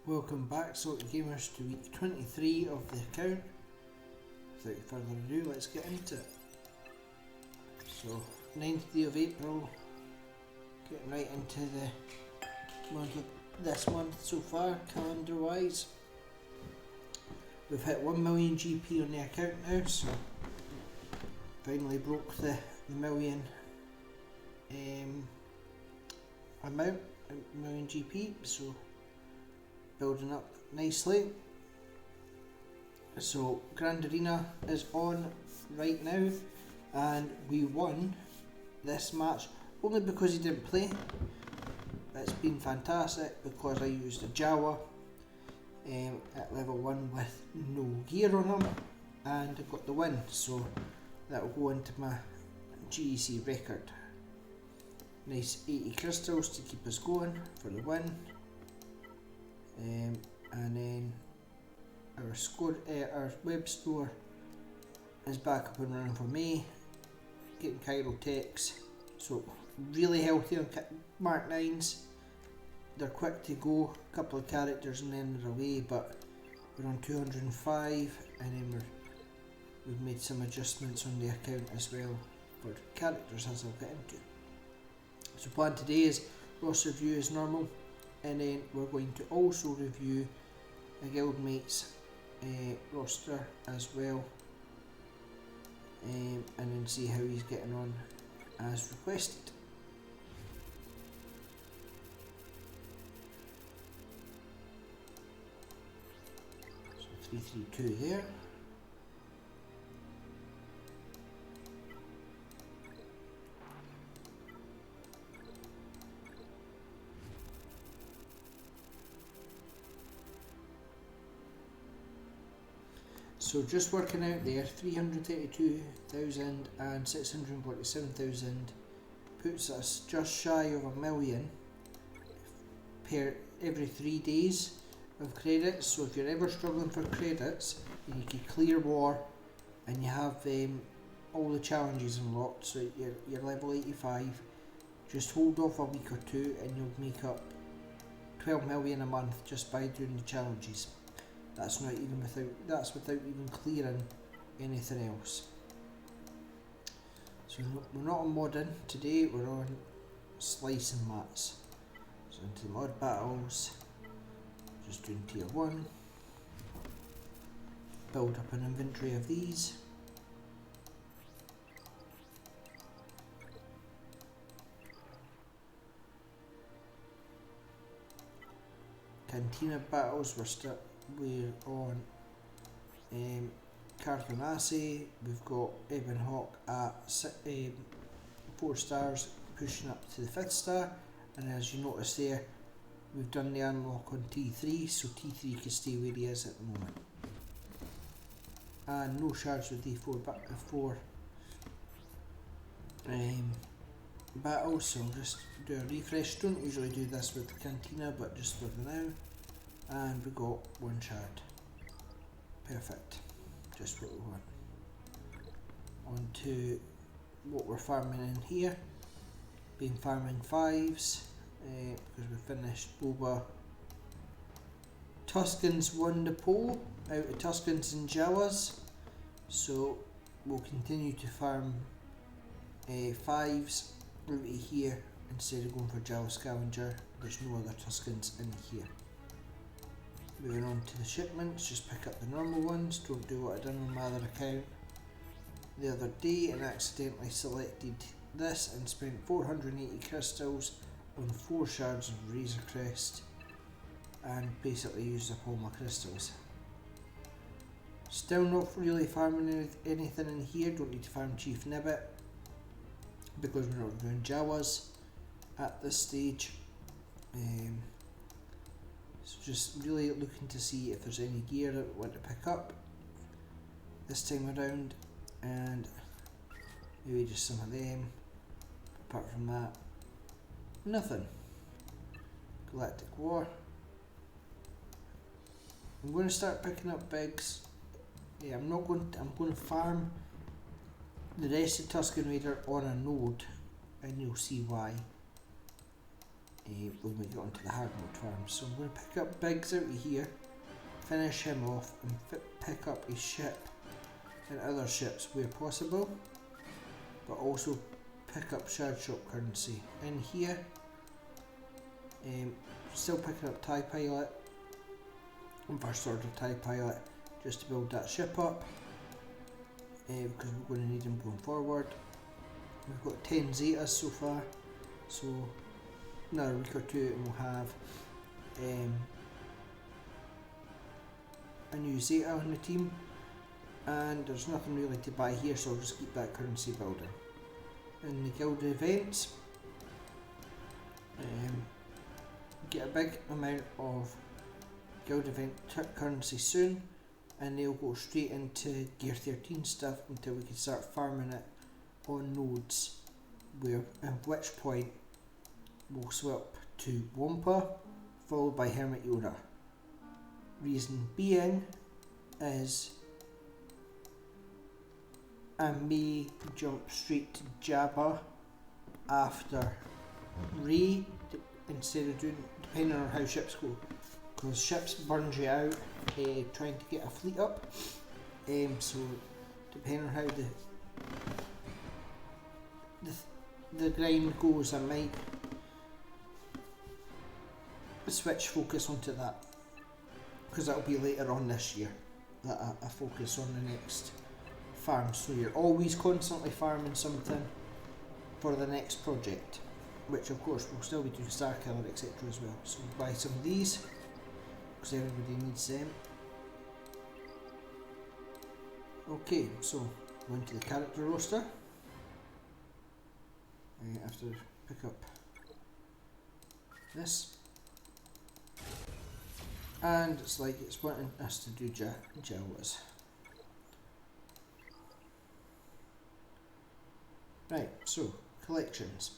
Welcome back, Salty Gamers, to week 23 of the account. Without further ado, let's get into it. So, 9th day of April, getting right into the month of this month so far, calendar wise. We've hit 1 million GP on the account now, so finally broke the million amount, million GP, so building up nicely. So Grand Arena is on right now, and we won this match only because he didn't play. It's been fantastic because I used a Jawa at level 1 with no gear on him, and I got the win, so that will go into my GEC record. Nice 80 crystals to keep us going for the win. And then our web store is back up and running for me, getting Chirotechs, so really healthy on Mark 9s. They're quick to go, a couple of characters and then they're away, but we're on 205, and then we've made some adjustments on the account as well for characters, as I'll get into. So plan today is roster review as normal, and then we're going to also review a guildmate's roster as well, and then see how he's getting on as requested. So 332 there. So just working out there, 332,000 and 647,000 puts us just shy of a million per every 3 days of credits. So if you're ever struggling for credits, and you can clear war and you have all the challenges unlocked, so you're level 85, just hold off a week or two and you'll make up 12 million a month just by doing the challenges. That's without even clearing anything else. So we're not on modding today, we're on slicing mats. So into the mod battles, just doing tier 1. Build up an inventory of these. Cantina battles, we're on Carthonasi. We've got Ebonhawk at 4 stars, pushing up to the 5th star, and as you notice there, we've done the unlock on T3, so T3 can stay where he is at the moment. And no shards with D4 battles, so I'll just do a refresh. Don't usually do this with the Cantina, but just for the now. And we got 1 shard. Perfect. Just what we want. On to what we're farming in here. Been farming 5s because we finished Boba. Tuscans won the poll out of Tuscans and Jawas, so we'll continue to farm 5s out of here instead of going for Jawa Scavenger. There's no other Tuscans in here. Moving on to the shipments, just pick up the normal ones. Don't do what I done on my other account the other day and accidentally selected this and spent 480 crystals on 4 shards of Razor Crest and basically used up all my crystals. Still not really farming anything in here. Don't need to farm Chief Nibbit because we're not doing Jawas at this stage. So just really looking to see if there's any gear that we want to pick up this time around, and maybe just some of them. Apart from that, nothing. Galactic War. I'm going to start picking up bigs. Yeah, I'm going to farm the rest of Tusken Raider on a node, and you'll see why. when we get onto the hard mode farms. So I'm going to pick up Biggs out of here, finish him off, and pick up his ship and other ships where possible, but also pick up shared shop currency in here. Still picking up TIE Pilot and First Order TIE Pilot just to build that ship up, because we're going to need them going forward. We've got 10 Zetas so far, so another week or two and we'll have a new Zeta on the team, and there's nothing really to buy here, so I'll just keep that currency building. In the guild events, get a big amount of guild event currency soon, and they'll go straight into gear 13 stuff until we can start farming it on nodes, where at which point we'll swap to Wampa followed by Hermit Yoda. Reason being is I may jump straight to Jabba after Rey instead of doing, depending on how ships go, because ships burns you out trying to get a fleet up, so depending on how the grind goes, I might switch focus onto that, because that'll be later on this year that I focus on the next farm. So you're always constantly farming something for the next project, which of course we'll still be doing Star Killer etc as well. So we'll buy some of these because everybody needs them. Okay, so going to the character roster. I have to pick up this, and it's like it's wanting us to do Jawas. Right, so collections.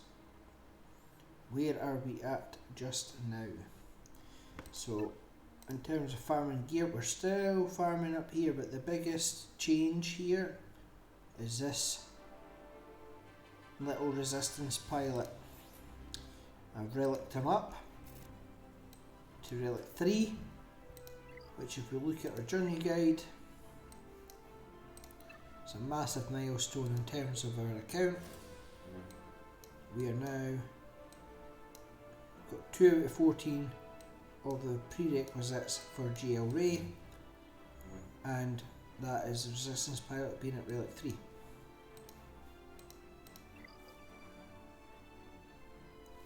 Where are we at just now? So in terms of farming gear, we're still farming up here, but the biggest change here is this little resistance pilot. I've relicked him up to Relic 3, which if we look at our journey guide, it's a massive milestone in terms of our account. We are now got 2 out of 14 of the prerequisites for GL Ray, and that is the resistance pilot being at Relic 3.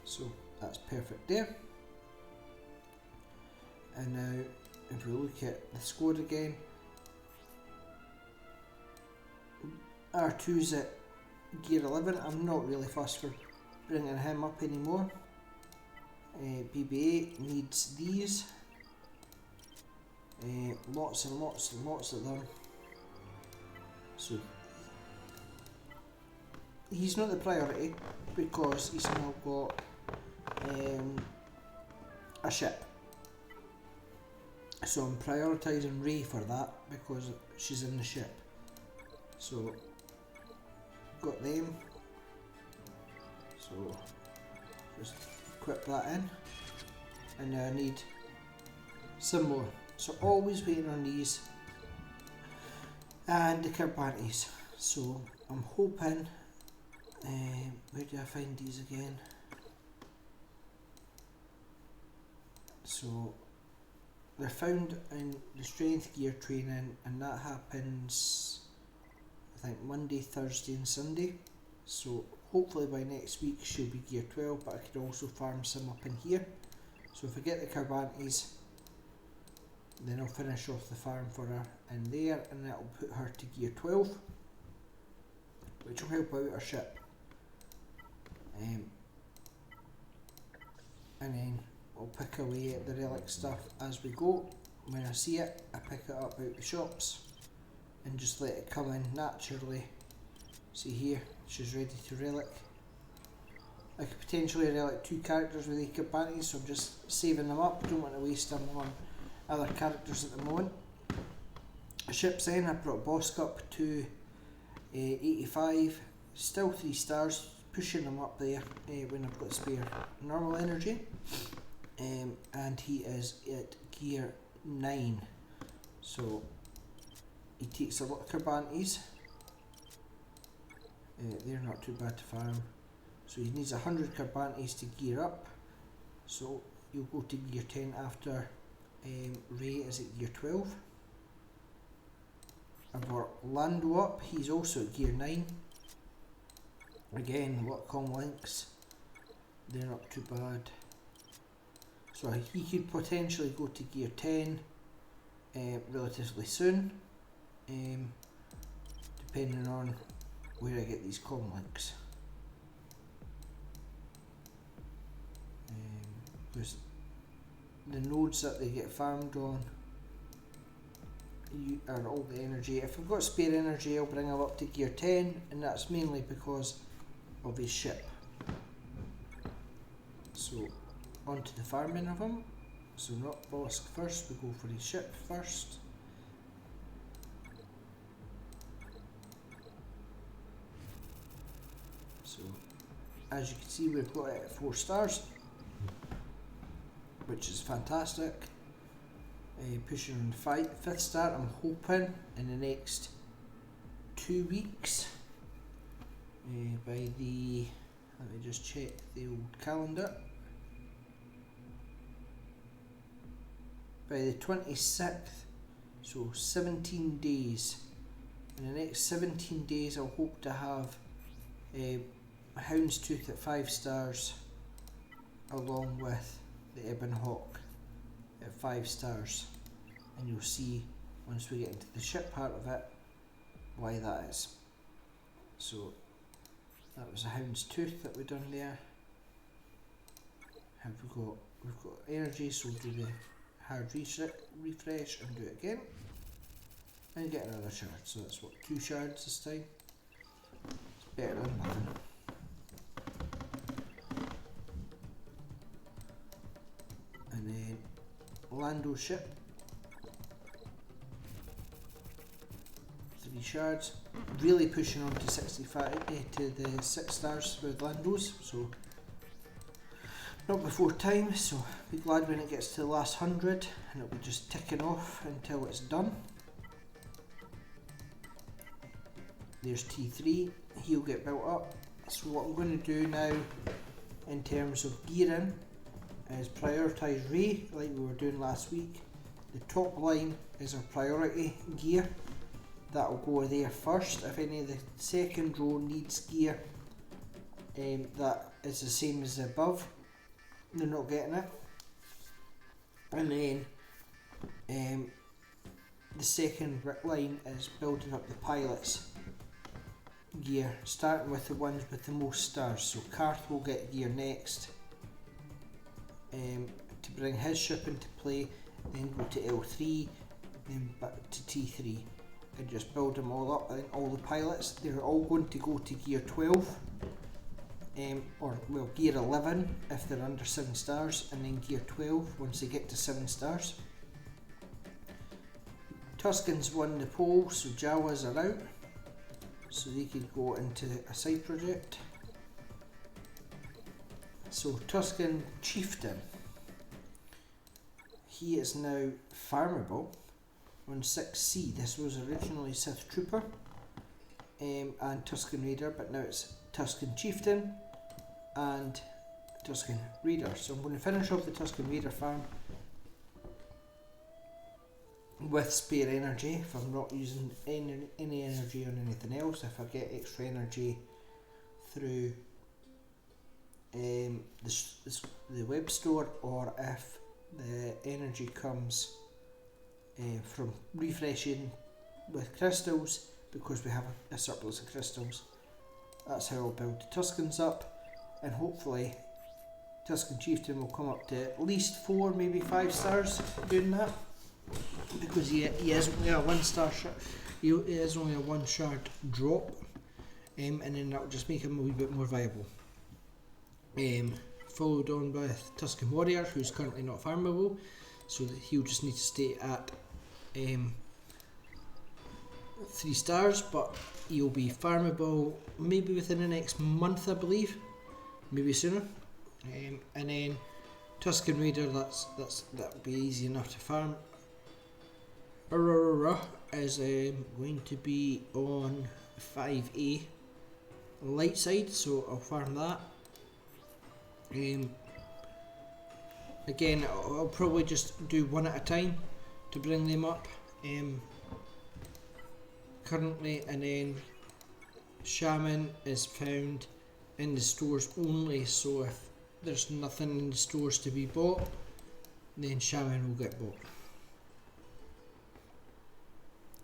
So that's perfect there. And now if we look at the squad again, R2's at gear 11. I'm not really fussed for bringing him up anymore. BB-8 needs these, lots and lots and lots of them, so he's not the priority because he's now got a ship, so I'm prioritising Rey for that because she's in the ship. So got them, so just equip that in, and now I need some more, so always waiting on these and the Carbantes. So I'm hoping, where do I find these again? So they're found in the strength gear training, and that happens I think Monday, Thursday and Sunday. So hopefully by next week she'll be gear 12, but I could also farm some up in here. So if I get the Carbantes, then I'll finish off the farm for her in there, and that'll put her to gear 12, which will help out our ship. And then I'll pick away at the relic stuff as we go. When I see it, I pick it up out the shops and just let it come in naturally. See here, she's ready to relic. I could potentially relic 2 characters with the Carbantes, so I'm just saving them up. Don't want to waste them on other characters at the moment. Ships in, I brought Bosk up to 85, still 3 stars, pushing him up there when I've got spare normal energy. And he is at gear 9. So he takes a lot of carbantes. They're not too bad to farm. So he needs 100 carbantes to gear up. So you'll go to gear 10 after Ray is at gear 12. I've got Lando up, he's also at gear 9. Again, a lot of comm links. They're not too bad. So he could potentially go to gear 10 relatively soon, depending on where I get these comm links. Because the nodes that they get farmed on are all the energy. If I've got spare energy, I'll bring him up to gear 10, and that's mainly because of his ship. So onto the farming of him. So not Bolsk first, we go for his ship first. So as you can see, we've got it at 4 stars, which is fantastic. Pushing on the 5th star, I'm hoping in the next 2 weeks, by the, let me just check the old calendar, by the 26th, so 17 days. In the next 17 days I'll hope to have Houndstooth at 5 stars along with the Ebon Hawk at 5 stars, and you'll see once we get into the ship part of it why that is. So that was a Houndstooth that we've done there. Have we got, we've got energy, so we'll do the hard refresh and do it again and get another shard. So that's what, 2 shards this time. It's better than nothing. And then Lando ship, 3 shards. Really pushing on to 65 to the 6 stars with Landos, so not before time, so be glad when it gets to the last 100 and it'll be just ticking off until it's done. There's T3, he'll get built up. So what I'm going to do now in terms of gearing is prioritise Ray like we were doing last week. The top line is our priority gear, that will go there first. If any of the second row needs gear that is the same as the above, they're not getting it. And then the second line is building up the pilots gear, starting with the ones with the most stars. So Karth will get gear next to bring his ship into play, then go to L3, then back to T3 and just build them all up. I think all the pilots, they're all going to go to gear 12, or well, gear 11 if they're under 7 stars, and then gear 12 once they get to 7 stars. Tuscans won the poll, so Jawas are out, so they could go into a side project. So Tuscan Chieftain, he is now farmable on 6C. This was originally Sith Trooper and Tuscan Raider, but now it's Tuscan Chieftain and Tuscan Raider. So I'm going to finish off the Tuscan Raider farm with spare energy if I'm not using any energy on anything else. If I get extra energy through the web store, or if the energy comes from refreshing with crystals, because we have a surplus of crystals. That's how I'll build the Tuscans up, and hopefully Tuscan Chieftain will come up to at least 4, maybe 5 stars doing that, because he is only a 1 star shard. He is only a 1 shard drop, and then that will just make him a wee bit more viable. Followed on by Tuscan Warrior, who's currently not farmable, so that he'll just need to stay at 3 stars, but he'll be farmable maybe within the next month, I believe, maybe sooner. And then Tusken Raider, that'll be easy enough to farm. Aurora is going to be on 5A light side, so I'll farm that. Again, I'll probably just do one at a time to bring them up currently, and then Shaman is found in the stores only, so if there's nothing in the stores to be bought, then Shaman will get bought.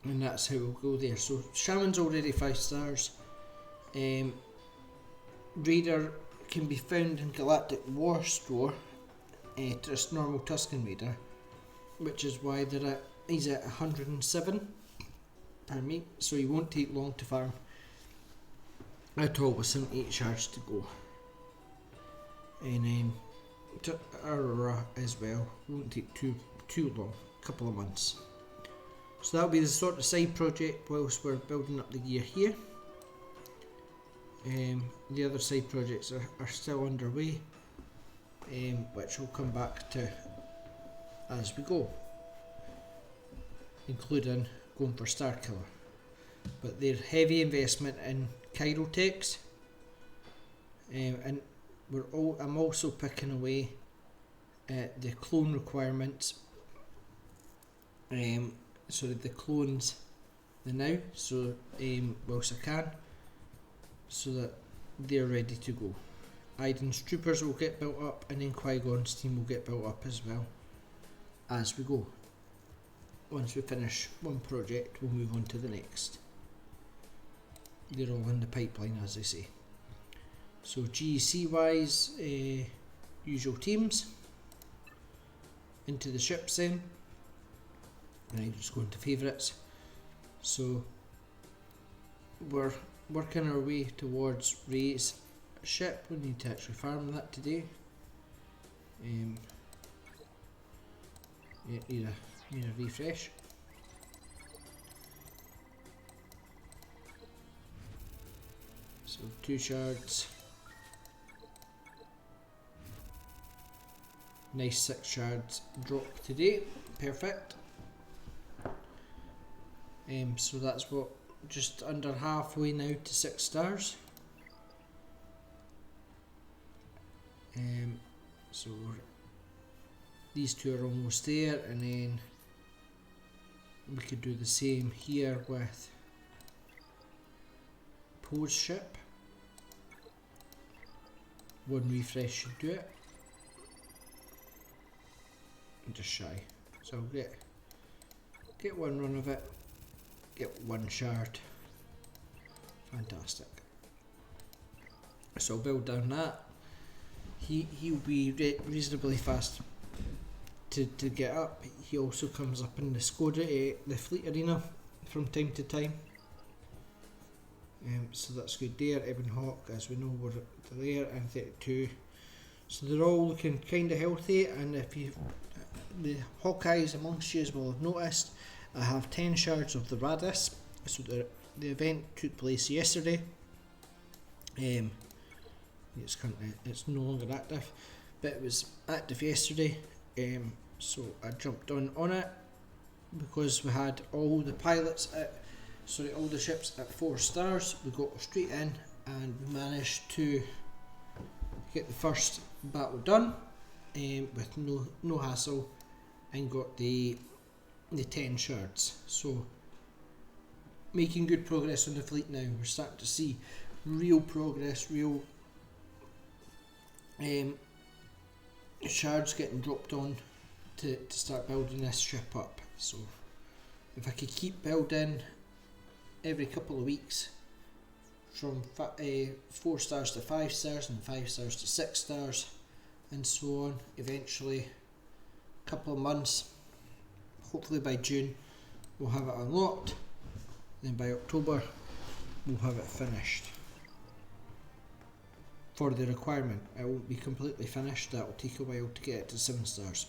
And that's how we'll go there. So Shaman's already 5 stars. Raider can be found in Galactic War Store, just normal Tusken Raider, which is why he's at 107 per me, so he won't take long to farm at all with 78 shards to go. And then Aurora as well, won't take too long, a couple of months. So that'll be the sort of side project whilst we're building up the gear here. The other side projects are still underway, which we'll come back to as we go, including going for Starkiller. But they're heavy investment in Chirotechs, and I'm also picking away at the clone requirements. So the clones now, so whilst I can, so that they're ready to go. Iden's troopers will get built up, and then Qui-Gon's team will get built up as well as we go. Once we finish one project, we'll move on to the next. They're all in the pipeline, as I say. So GEC wise, usual teams into the ships then. And I'm just going to favourites. So we're working our way towards Ray's ship. We need to actually farm that today. Need a refresh. So 2 shards. Nice 6 shards drop today. Perfect. So that's what, just under halfway now to 6 stars. So these 2 are almost there, and then we could do the same here with Poe's ship. 1 refresh should do it. I'm just shy, so I'll get 1 run of it. Get 1 shard. Fantastic. So I'll build down that. He'll be reasonably fast to get up. He also comes up in the Skoda, the fleet arena from time to time. So that's good there. Ebon Hawk, as we know, we're there, and 32. So they're all looking kind of healthy, and if you, the Hawkeyes amongst you will have noticed, I have 10 shards of the Radis. So the event took place yesterday. It's no longer active, but it was active yesterday. So I jumped on it because we had all the pilots all the ships at 4 stars. We got straight in and managed to get the first battle done with no hassle, and got the 10 shards. So making good progress on the fleet now. We're starting to see real progress, real shards getting dropped on to start building this ship up. So if I could keep building every couple of weeks from 4 stars to 5 stars and 5 stars to 6 stars and so on, eventually a couple of months, hopefully by June we'll have it unlocked, then by October we'll have it finished. For the requirement, it won't be completely finished, that will take a while to get it to 7 stars.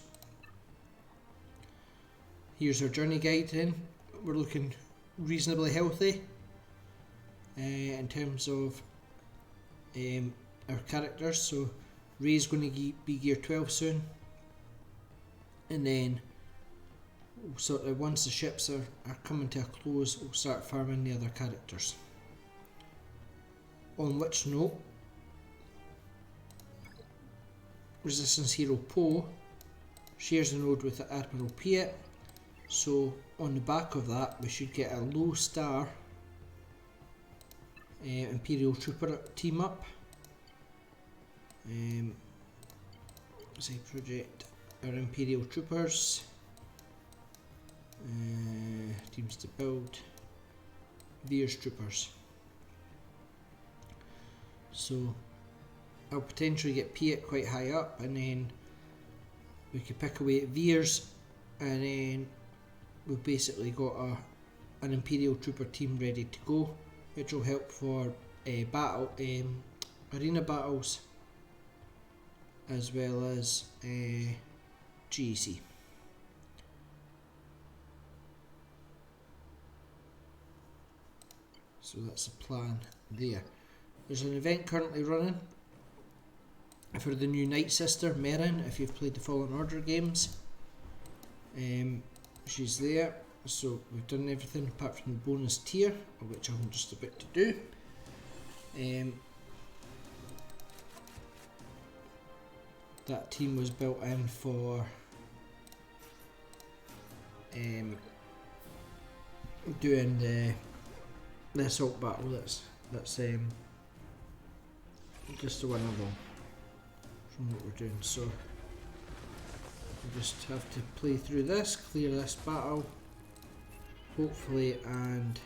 Here's our journey guide then. We're looking reasonably healthy in terms of our characters. So Ray's going to be gear 12 soon, and then sort of once the ships are coming to a close, we'll start farming the other characters. On which note, Resistance Hero Poe shares the node with Admiral Piet, so on the back of that we should get a low star Imperial Trooper team up. Say project our Imperial Troopers, teams to build, Veers Troopers. So I'll potentially get Piet quite high up, and then we could pick away at Veers, and then we've basically got an Imperial Trooper team ready to go, which will help for arena battles as well as GEC. So that's the plan there. There's an event currently running for the new Night Sister, Merrin, if you've played the Fallen Order games. She's there, so we've done everything apart from the bonus tier, which I'm just about to do. That team was built in for doing the assault battle. That's just the one of them from what we're doing. So we just have to play through this, clear this battle, hopefully, and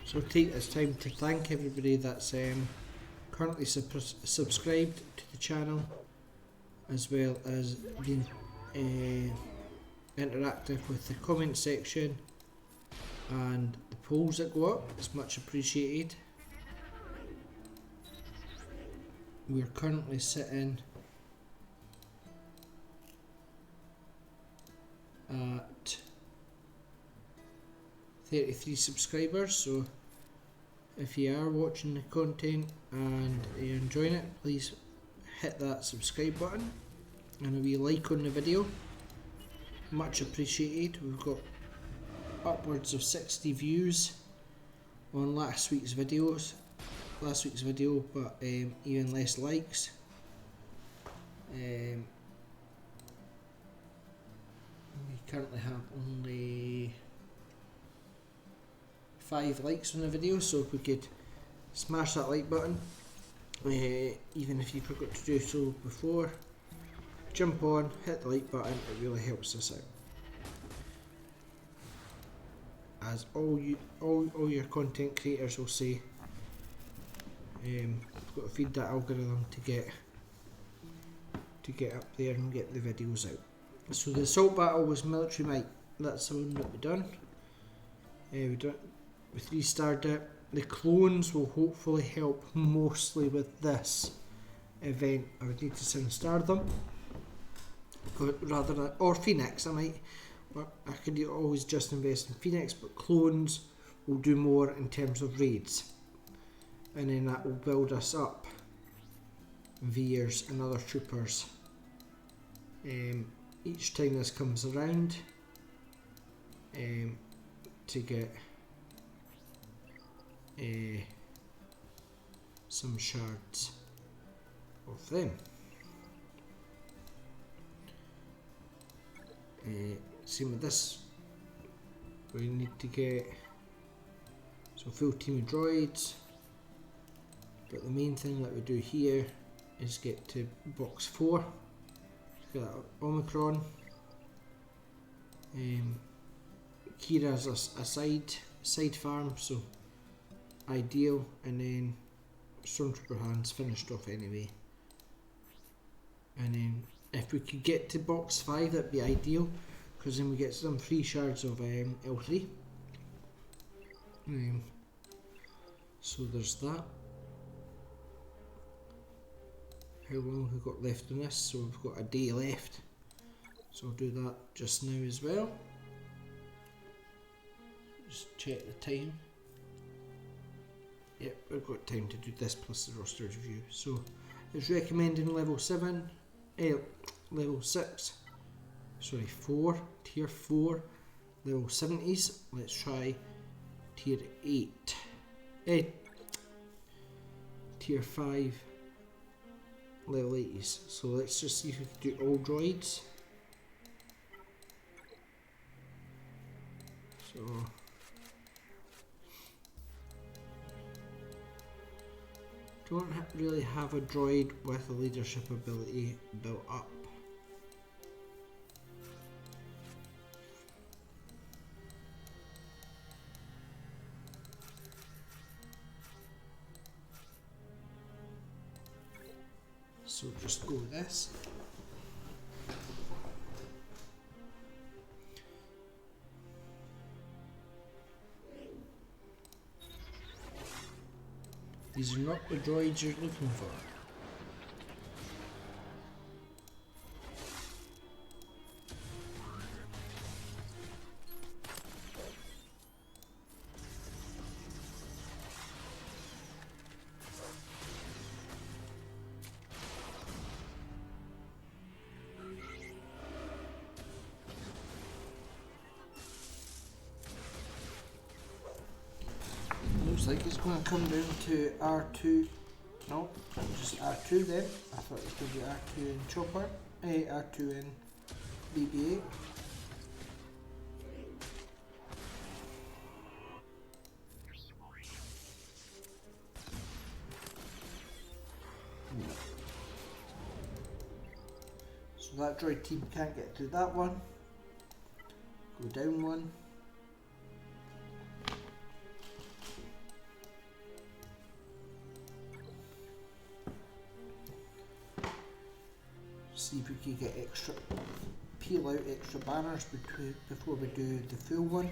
so take this time to thank everybody that's currently subscribed to the channel, as well as being interactive with the comment section and the polls that go up. It's much appreciated. We're currently sitting at 33 subscribers, so if you are watching the content and you're enjoying it, please hit that subscribe button and a wee like on the video. Much appreciated. We've got upwards of 60 views on last week's video, but even less likes. We currently have only 5 likes on the video, so if we could smash that like button, even if you forgot to do so before, jump on, hit the like button, it really helps us out. As all your content creators will say, we've got to feed that algorithm to get up there and get the videos out. So the assault battle was military might. That's the one that we done. We 3-starred it. The clones will hopefully help mostly with this event. I would need to 7-star them, rather than, or Phoenix. I could always just invest in Phoenix, but clones will do more in terms of raids, and then that will build us up Veers and other troopers each time this comes around, to get some shards of them. Same with this, we need to get some full team of droids, But the main thing that we do here is get to box 4. Got Omicron. Kira's a side farm, so ideal, and then Stormtrooper Hands finished off anyway. And then if we could get to box 5, that'd be ideal, because then we get some free shards of L3. So there's that. How long have we got left on this? So we've got a day left, so I'll do that just now as well. Just check the time. Yep, we've got time to do this plus the roster review. So it's recommending level 7, level 6, sorry 4, tier 4, level 70s. Let's try tier 8, tier 5, level 80s. So let's just see if we can do all droids. So don't really have a droid with a leadership ability built up. So just go with this. These are not the droids you're looking for. Looks like it's going to come down to R2. No, just R2 then. I thought it was going to be R2 in Chopper. R2 in BB-8. So that droid team can't get through that one. Go down one. See if we can get extra, peel out extra banners before we do the full one.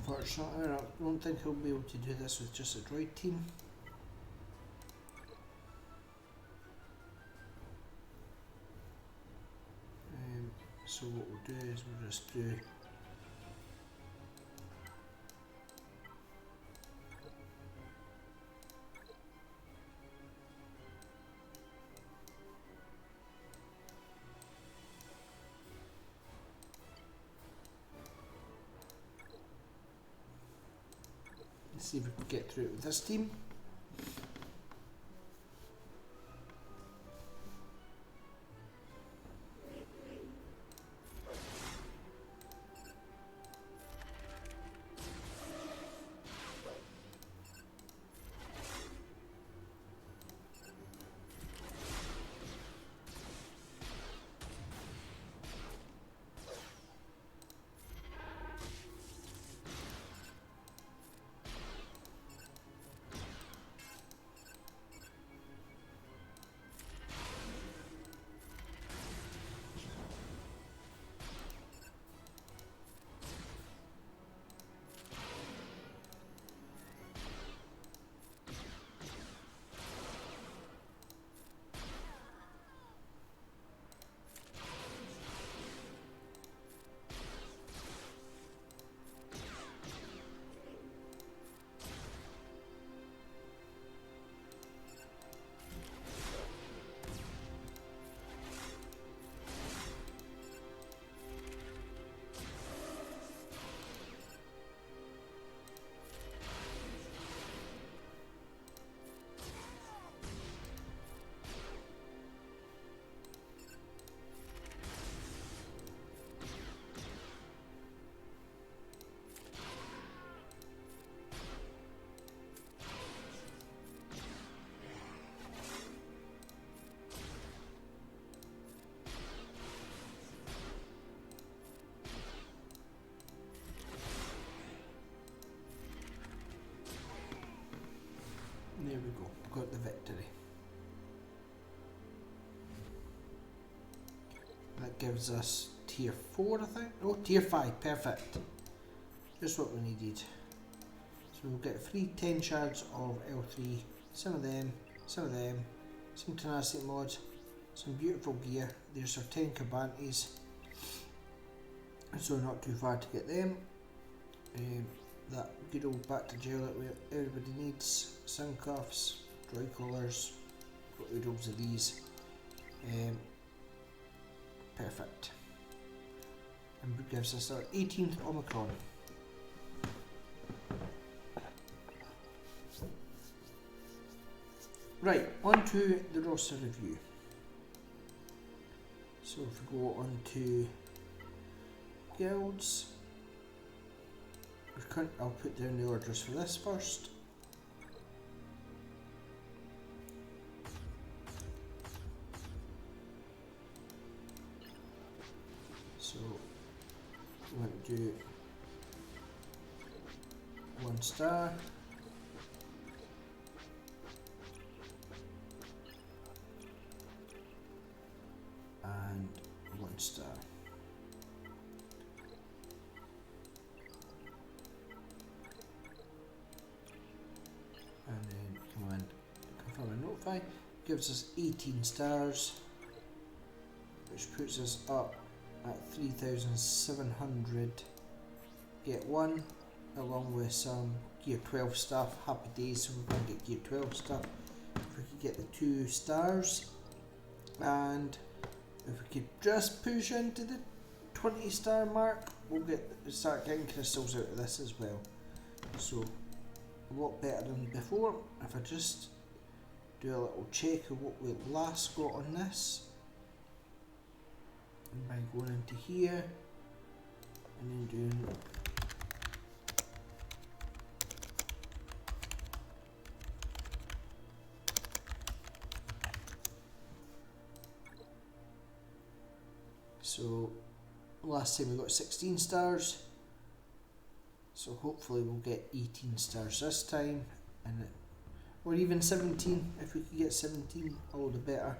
Unfortunately, I don't think he'll be able to do this with just a droid team. So what we'll do is we'll just do see if we can get through it with this team. There we go, got the victory. That gives us tier 4 I think, oh tier 5, perfect. Just what we needed. So we'll get free 10 shards of L3, some of them, some tenacity mods, some beautiful gear. There's our 10 cabantes, so not too far to get them. That good old back to jail that everybody needs, sun cuffs, dry collars, got oodles of these. Perfect. And gives us our 18th Omicron. Right, on to the roster review. So if we go on to guilds, I'll put down the orders for this first. So we want to do 1 star. And 1 star. And then command confirm and notify gives us 18 stars, which puts us up at 3,700. Get 1 along with some gear 12 stuff. Happy days, so we're going to get gear 12 stuff. If we could get the 2 stars, and if we could just push into the 20 star mark, we'll start getting crystals out of this as well. So a lot better than before. If I just do a little check of what we last got on this, and by going into here and then doing so last time we got 16 stars, so hopefully we'll get 18 stars this time, or even 17. If we could get 17, all the better,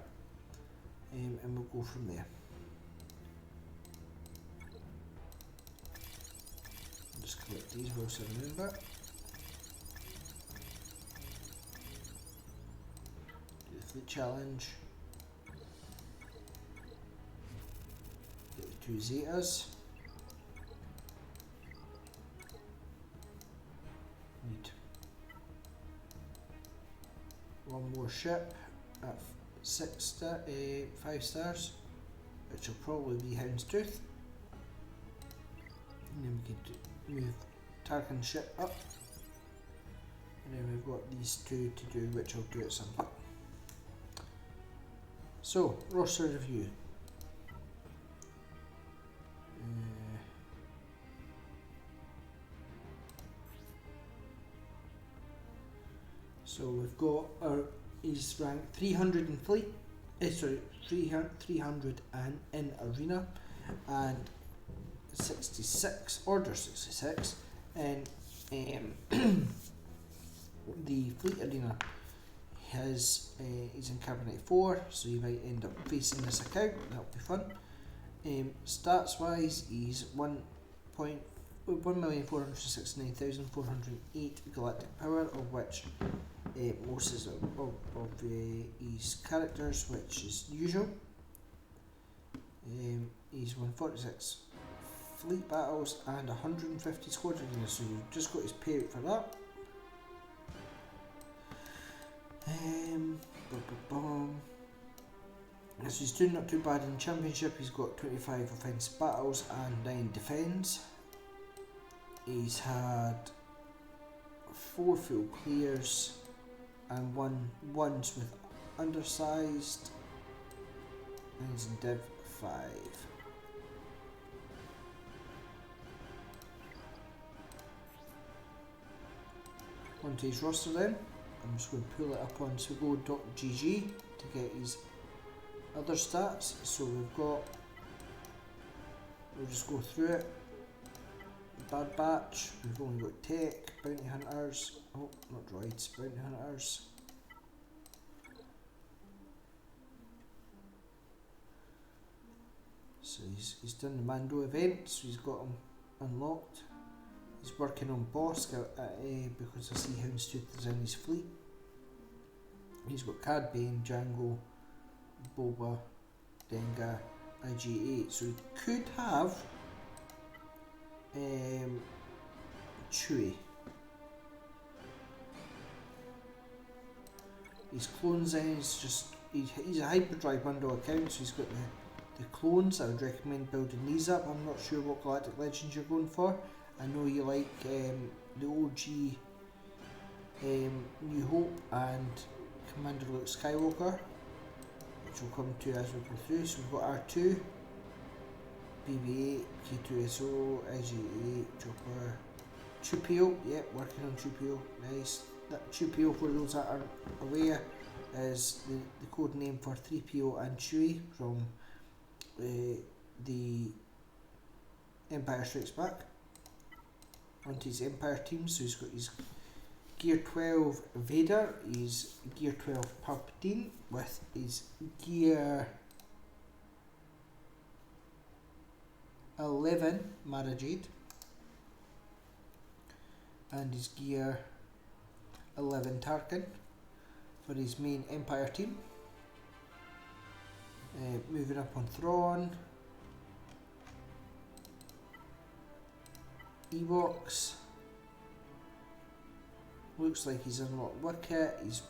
and we'll go from there. I'll just collect these whilst I remember. Do the fleet challenge. Get the 2 Zetas. Need 1 more ship at 5 stars, which will probably be Houndstooth. And then we can move Tarkin's ship up. And then we've got these 2 to do, which I'll do at some point. So, roster review. So we've got he's ranked 300 in fleet, 300 and in arena, and 66, order 66 in the fleet arena. He's in Carbonite 4, so you might end up facing this account, that'll be fun. Stats wise, he's 1,469,408 galactic power, of which most is of his characters, which is usual. He's won 46 fleet battles and 150 squadron units, so you've just got his payout for that. So he's doing not too bad in championship. He's got 25 offensive battles and 9 defence. He's had 4 full clears and ones with undersized, and he's in Div 5. Onto his roster then. I'm just going to pull it up on Swigo.gg to get his other stats. So we'll just go through it. Bad Batch, we've only got Tech, Bounty Hunters, oh not droids, Bounty Hunters, So he's done the Mando event, so he's got him unlocked. He's working on Bosk because I see Houndstooth is in his fleet. He's got Cad Bane, Django, Boba, Dengar, IG-8. So he could have Chewie. His clones in, he's a hyperdrive bundle account, so he's got the clones. I would recommend building these up. I'm not sure what Galactic Legends you're going for. I know you like the OG New Hope and Commander Luke Skywalker, which we'll come to as we go through. So we've got R2, BB-8, K2SO, IG-8, Chopper, Chupio. Yep, working on Chupio. Nice. That Chupio, for those that aren't aware, is the code name for 3PO and Chewie from the Empire Strikes Back. Onto his Empire team, so he's got his Gear 12 Vader, his Gear 12 Palpatine, with his Gear 11 Mara Jade, and his Gear 11 Tarkin for his main Empire team. Moving up on Thrawn, Ewoks. Looks like he's unlocked Wicket. He's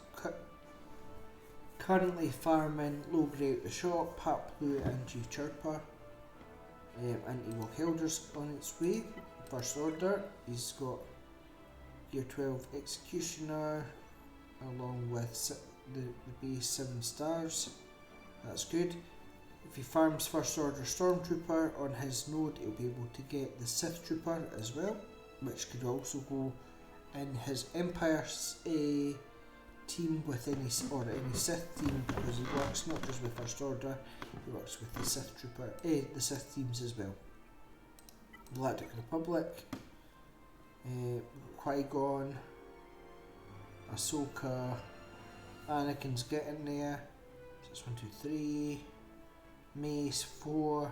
currently farming low grade at the shop, Pat Blue and Chief Chirper. And Ewok Elders on its way. First Order. He's got Gear 12 Executioner along with the base 7 stars. That's good. If he farms First Order Stormtrooper on his node, he'll be able to get the Sith Trooper as well, which could also go in his Empire team with any Sith team, because he works not just with First Order, he works with the Sith Trooper, the Sith teams as well. Galactic Republic, Qui-Gon, Ahsoka, Anakin's getting there. So it's 1, 2, 3. Mace 4.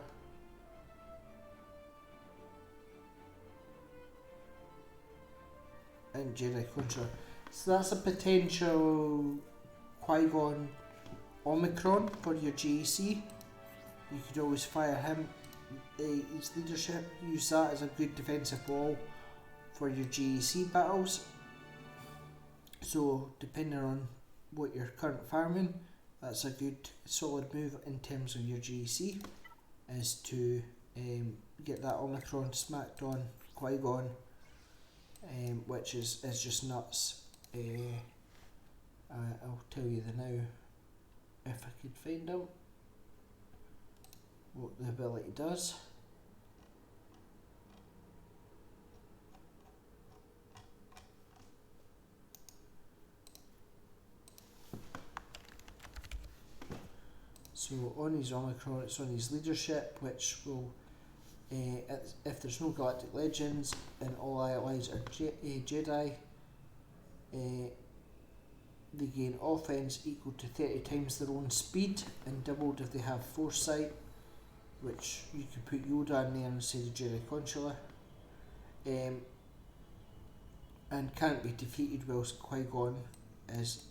And Jedi Contra. So that's a potential Qui-Gon Omicron for your GEC. You could always fire him. His leadership, use that as a good defensive wall for your GEC battles. So depending on what you're currently farming, that's a good solid move in terms of your GEC, is to get that Omicron smacked on Qui-Gon, which is just nuts. I'll tell you the now, if I could find out what the ability does. So on his Omicron, it's on his leadership, which will, if there's no Galactic Legends and all allies are Jedi, they gain offense equal to 30 times their own speed, and doubled if they have foresight, which you could put Yoda in there instead of Jedi Consular, and can't be defeated whilst Qui-Gon is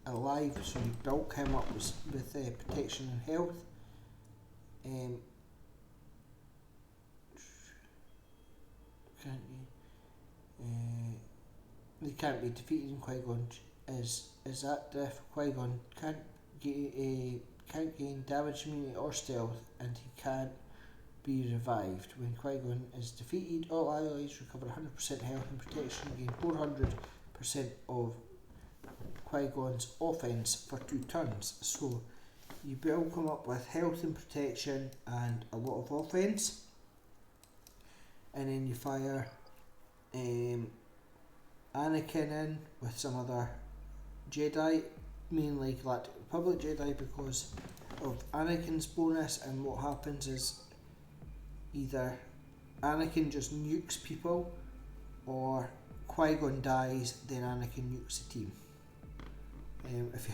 alive, so you bulk him up with protection and health. They can't be defeated, and Qui-Gon is at death. Qui-Gon can't gain damage, immunity or stealth, and he can't be revived. When Qui-Gon is defeated, all allies recover 100% health and protection, gain 400% of Qui-Gon's offense for 2 turns. So you build him up with health and protection and a lot of offense, and then you fire Anakin in with some other Jedi, mainly Galactic Republic Jedi, because of Anakin's bonus. And what happens is either Anakin just nukes people, or Qui-Gon dies, then Anakin nukes the team. If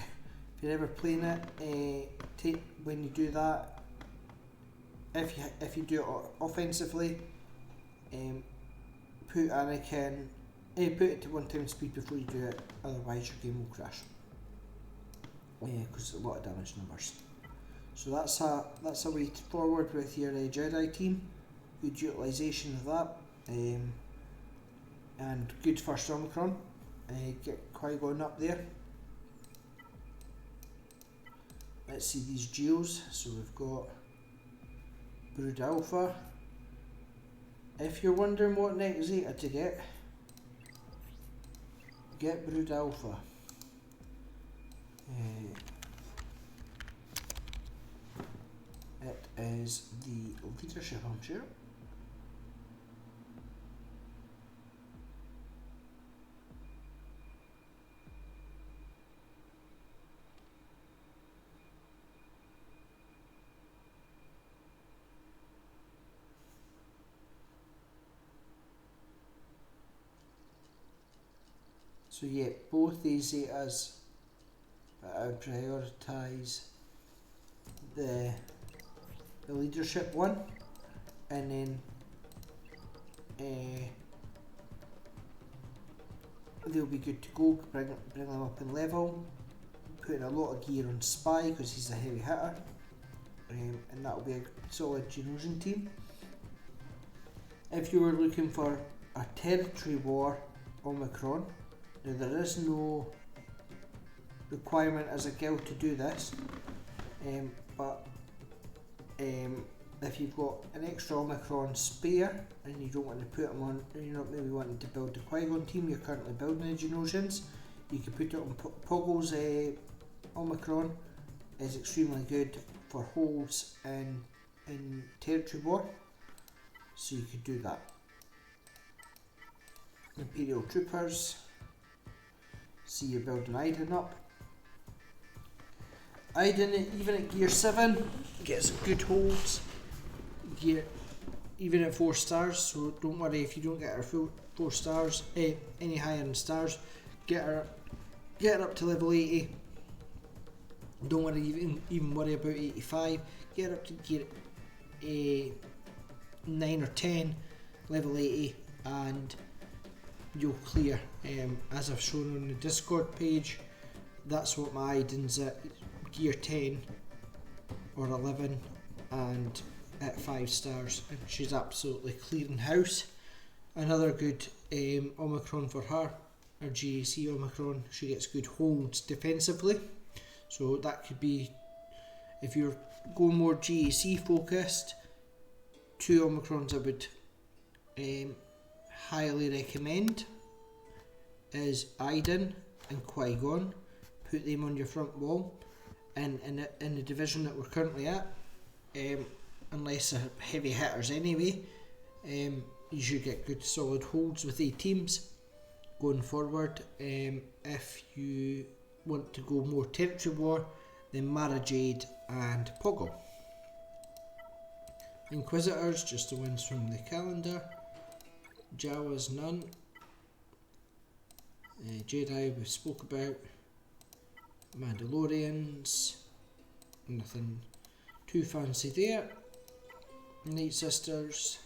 you're ever playing it, when you do that, if you do it offensively, put Anakin, put it to 1 time speed before you do it, otherwise your game will crash. Because it's a lot of damage numbers. So that's a way forward with your Jedi team. Good utilisation of that, and good first Omicron. Get Qui-Gon up there. Let's see these geos. So we've got Brood Alpha. If you're wondering what next Zeta to get Brood Alpha. It is the leadership, I'm sure. So yeah, both these Zetas, I would prioritise the leadership one, and then they'll be good to go. Bring them up in level, putting a lot of gear on Spy because he's a heavy hitter, and that'll be a solid Genosian team. If you were looking for a territory war Omicron, now there is no requirement as a guild to do this, but if you've got an extra Omicron spare and you don't want to put them on, you're not maybe wanting to build the Qui-Gon team, you're currently building the Genosians, you can put it on Poggle's Omicron. Is extremely good for holes in territory war, so you could do that. Imperial Troopers. See, you're building Iden up. Iden, even at gear 7, gets good holds. Gear, even at 4 stars, so don't worry if you don't get her full 4 stars, any higher in stars. Get her up to level 80. Don't worry, even worry about 85. Get her up to gear 9 or 10, level 80, and you'll clear. As I've shown on the Discord page, that's what my Iden's at gear 10 or 11 and at 5 stars, and she's absolutely clearing house. Another good Omicron for her, or GAC Omicron, she gets good holds defensively, so that could be, if you're going more GAC focused, 2 Omicrons I would highly recommend is Iden and Qui-Gon. Put them on your front wall, and in the division that we're currently at, unless they're heavy hitters anyway, you should get good solid holds with 8 teams going forward. If you want to go more territory war, then Mara Jade and Poggle. Inquisitors, just the ones from the calendar. Jawas, none. Jedi we spoke about. Mandalorians, nothing too fancy there. Night Sisters,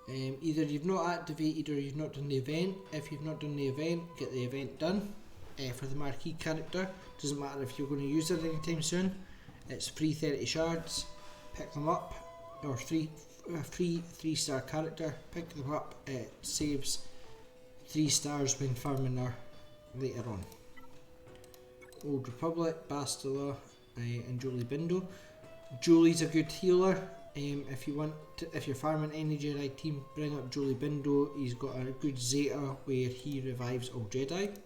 either you've not activated or you've not done the event. If you've not done the event, get the event done for the marquee character. Doesn't matter if you're going to use it anytime soon. It's free 30 shards, pick them up, or free 3-star character, pick them up. It saves 3 stars when farming her later on. Old Republic, Bastila, and Jolie Bindo. Jolie's a good healer. If you're farming any Jedi team, bring up Jolie Bindo. He's got a good Zeta where he revives all Jedi.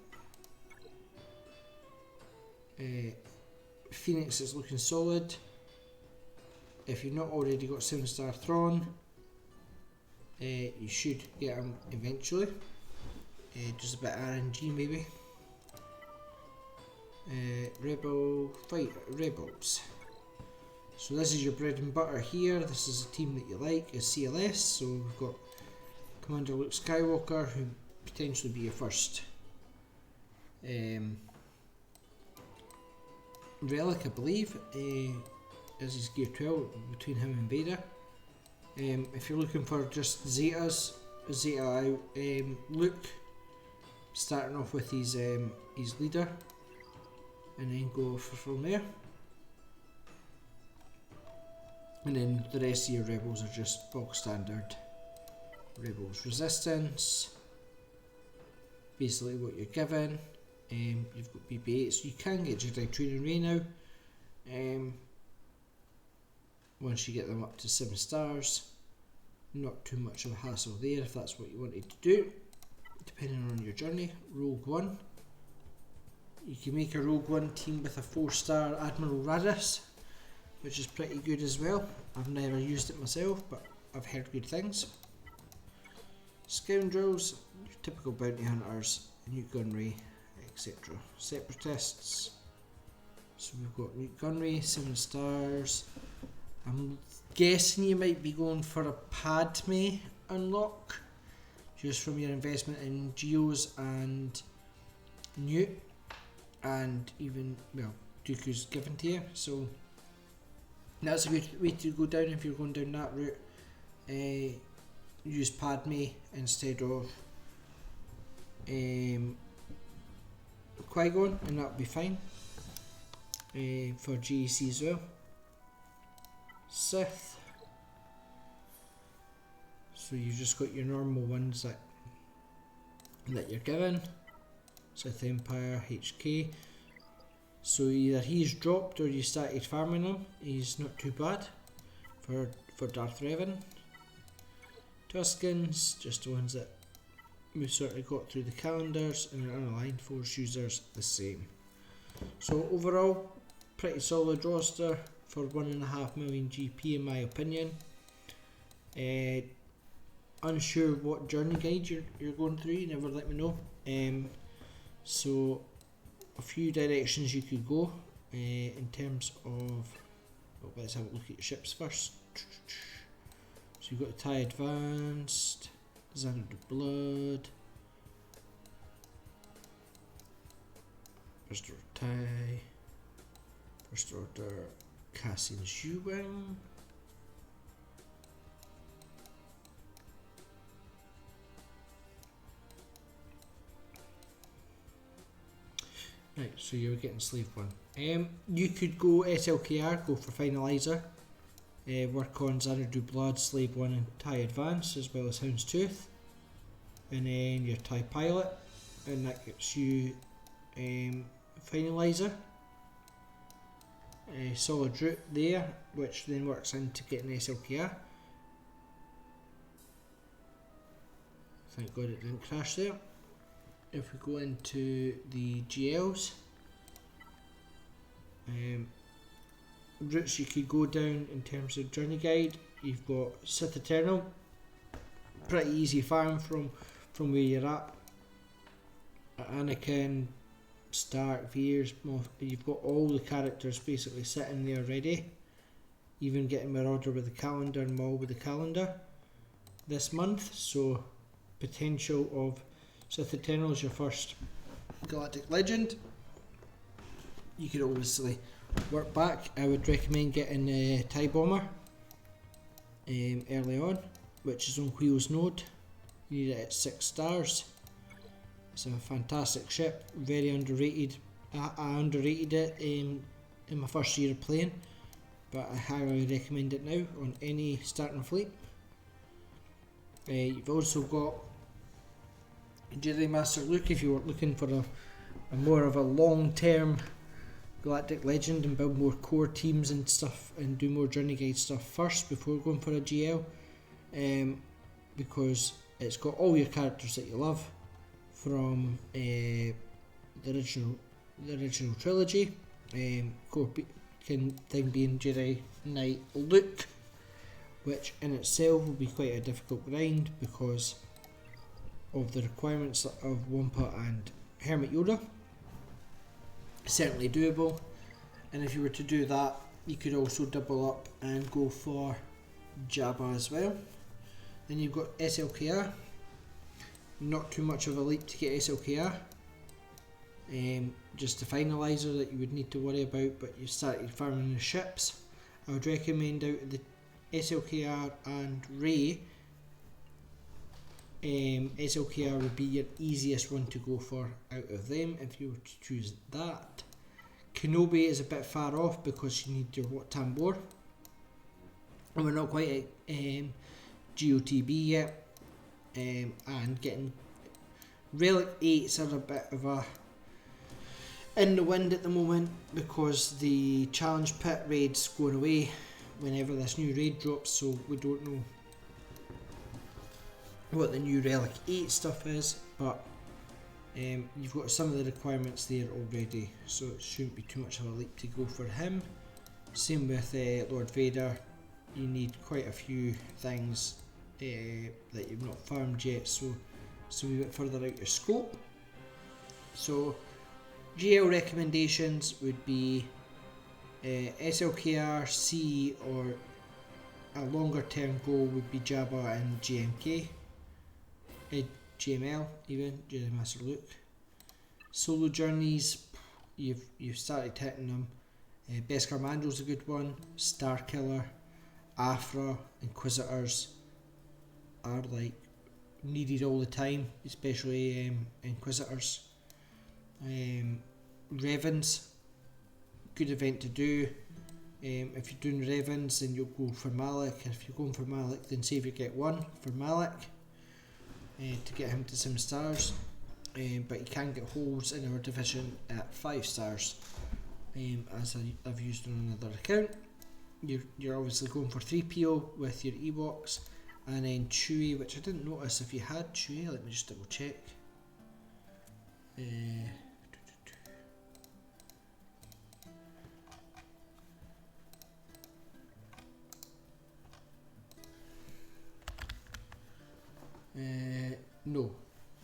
Phoenix is looking solid. If you've not already got 7-star Thrawn, you should get him eventually. Just a bit of RNG maybe. Rebels. So this is your bread and butter here. This is a team that you like, is CLS. So we've got Commander Luke Skywalker, who potentially be your first Relic, I believe. is his gear 12 between him and Vader. If you're looking for just Zetas, Zeta Luke, starting off with his leader, and then go from there. And then the rest of your rebels are just bog standard rebels. Resistance, basically what you're given. You've got BB-8s. You can get Jedi Training Ray now. Once you get them up to 7 stars, not too much of a hassle there if that's what you wanted to do, depending on your journey. Rogue One. You can make a Rogue One team with a 4-star Admiral Radis, which is pretty good as well. I've never used it myself, but I've heard good things. Scoundrels, your typical bounty hunters, Newt Gunray, etc. Separatists. So we've got Newt Gunray, 7 stars. I'm guessing you might be going for a Padme unlock, just from your investment in Geos and Newt, and even, well, Dooku's given to you. So that's a good way to go down if you're going down that route. Use Padme instead of Qui-Gon, and that'll be fine. For GEC as well. Sith. So you've just got your normal ones that you're given. Sith Empire, HK. So either he's dropped or you started farming him. He's not too bad for Darth Revan. Tuscans, just the ones that we've sort of got through the calendars, and unaligned Force users the same. So overall, pretty solid roster for 1.5 million GP in my opinion. Unsure what journey guide you're going through, you never let me know. So a few directions you could go in terms of, well, let's have a look at your ships first. So you've got the TIE Advanced, Xanadu Blood, First Order TIE, First Order Cassian Zhuang, right, so you're getting Slave 1. You could go SLKR, go for Finalizer, work on Xanadu Blood, Slave 1 and TIE Advance, as well as Houndstooth, and then your TIE Pilot, and that gets you Finalizer. A solid route there, which then works into getting SLKR. Thank God it didn't crash there. If we go into the GLs, routes you could go down in terms of journey guide, you've got Sith Eternal, pretty easy farm from where you're at. Anakin, Stark, Veers, you've got all the characters basically sitting there ready, even getting Marauder with the calendar and Maul with the calendar this month. So potential of Sith Eternal as your first Galactic Legend. You could obviously work back. I would recommend getting a TIE Bomber early on, which is on Quio's node. You need it at 6 stars. It's a fantastic ship, very underrated. I underrated it in my first year of playing, but I highly recommend it now on any starting fleet. You've also got Jedi Master Luke if you were looking for a more of a long-term Galactic Legend and build more core teams and stuff and do more journey guide stuff first before going for a GL, because it's got all your characters that you love from the original trilogy. Core thing being Jedi Knight Luke, which in itself will be quite a difficult grind because of the requirements of Wampa and Hermit Yoda. Certainly doable, and if you were to do that, you could also double up and go for Jabba as well. Then you've got SLKR. Not too much of a leap to get SLKR. Just the finalizer that you would need to worry about, but you started farming the ships. I would recommend out of the SLKR and Ray, SLKR would be your easiest one to go for out of them if you were to choose that. Kenobi is a bit far off because you need your Tambor, and we're not quite at GOTB yet, and getting Relic 8s are a bit of a in the wind at the moment because the challenge pit raid's going away whenever this new raid drops, so we don't know what the new Relic 8 stuff is, but you've got some of the requirements there already, so it shouldn't be too much of a leap to go for him. Same with Lord Vader, you need quite a few things that you've not farmed yet, so a bit further out your scope. So GL recommendations would be SLKR, C, or a longer term goal would be Jabba and GMK. GML even, Jedi Master Luke. Solo journeys, you've started hitting them. Beskar Mando's a good one. Starkiller, Afra, Inquisitors are like needed all the time, especially Inquisitors. Revens, good event to do. If you're doing Revens, then you'll go for Malik. If you're going for Malik, then save your get one for Malik to get him to some stars. But you can get holes in our division at 5 stars, as I've used on another account. You're obviously going for 3PO with your Ewoks, and then Chewie, which I didn't notice if you had Chewie. Let me just double check. No.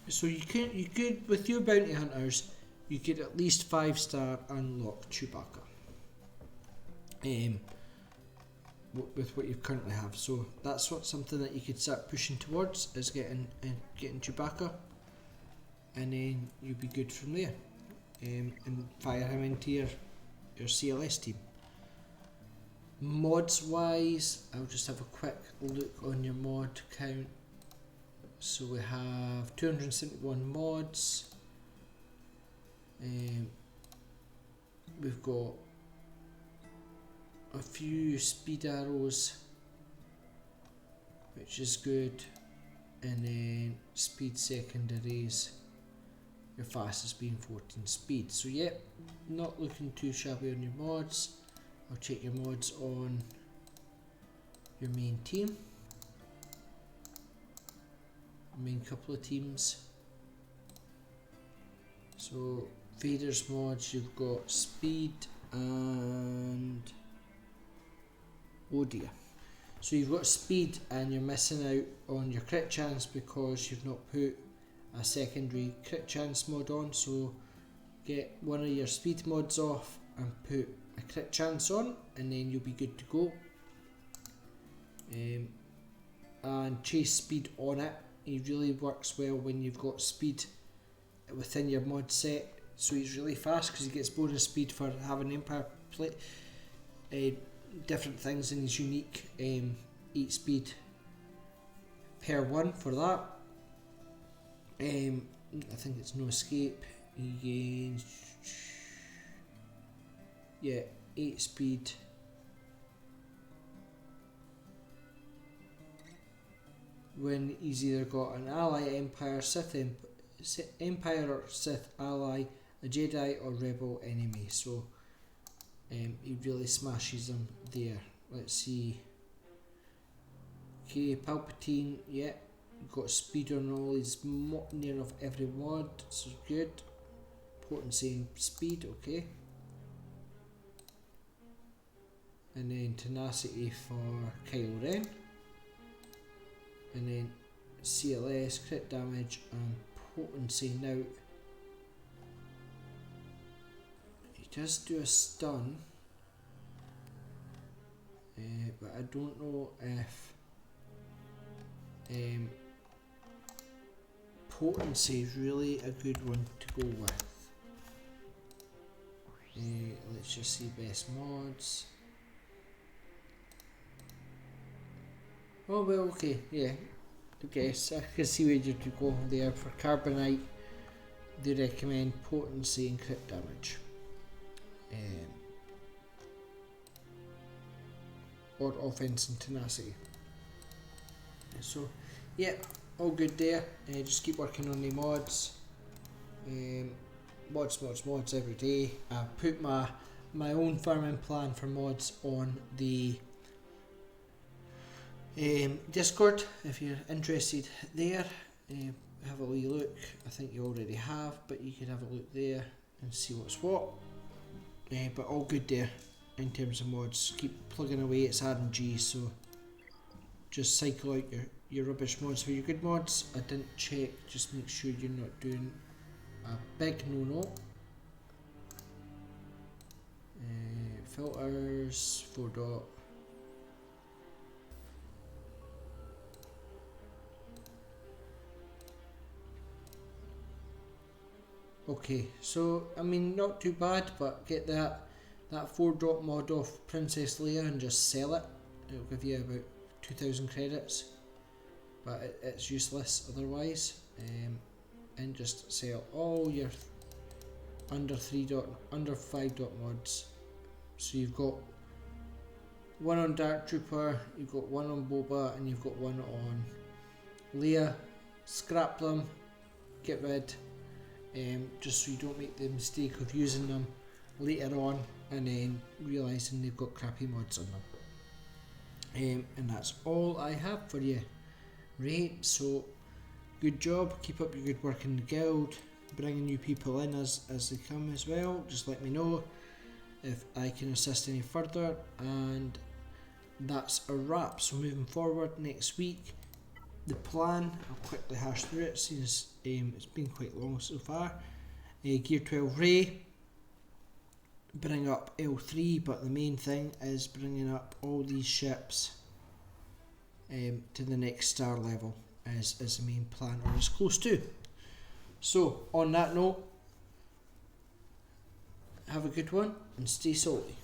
So you could with your bounty hunters, you could at least 5-star unlock Chewbacca. With what you currently have, so that's something that you could start pushing towards, is getting Chewbacca, and then you'll be good from there. And fire him into your CLS team. Mods wise, I'll just have a quick look on your mod count. So we have 271 mods. We've got a few speed arrows, which is good, and then speed secondaries, your fastest being 14 speed. So yep, not looking too shabby on your mods. I'll check your mods on your main team, main couple of teams. So Vader's mods, you've got speed and oh dear. So you've got speed and you're missing out on your crit chance because you've not put a secondary crit chance mod on. So get one of your speed mods off and put a crit chance on, and then you'll be good to go. And chase speed on it. It really works well when you've got speed within your mod set. So he's really fast because he gets bonus speed for having Empire plate. Different things in his unique 8 speed per 1 for that. I think it's no escape. He gains 8 speed. When he's either got an ally, Empire, Empire or Sith ally, a Jedi or Rebel enemy. So he really smashes them there. Let's see. Okay, Palpatine, yeah, got speed on all his near enough every mod, so good. Potency and speed, okay. And then tenacity for Kylo Ren. And then CLS, crit damage and potency. Now, he does do a stun, but I don't know if potency is really a good one to go with. Let's just see best mods. Oh well, okay, yeah. I guess I can see where you to go there. For Carbonite, they recommend potency and crit damage. Or offense and tenacity. So, yeah, all good there. Just keep working on the mods. Mods every day. I put my own farming plan for mods on the Discord if you're interested there. Have a wee look. I think you already have, but you could have a look there and see what's what. But all good there in terms of mods. Keep plugging away, it's RNG, so just cycle out your rubbish mods for your good mods. I didn't check, just make sure you're not doing a big no-no. Filters, 4 dot. Okay, so I mean not too bad, but get that 4 drop mod off Princess Leia and just sell it. It'll give you about 2,000 credits, but it's useless otherwise. And just sell all your under 5 dot mods. So you've got one on Dark Trooper, you've got one on Boba, and you've got one on Leia. Scrap them, get rid. Just so you don't make the mistake of using them later on and then realising they've got crappy mods on them. And that's all I have for you. Right, so good job, keep up your good work in the guild, bringing new people in as they come as well. Just let me know if I can assist any further, and that's a wrap. So moving forward next week, the plan, I'll quickly hash through it since it's been quite long so far. Gear 12 Ray, bring up L3, but the main thing is bringing up all these ships to the next star level as the main plan, or as close to. So on that note, have a good one and stay salty.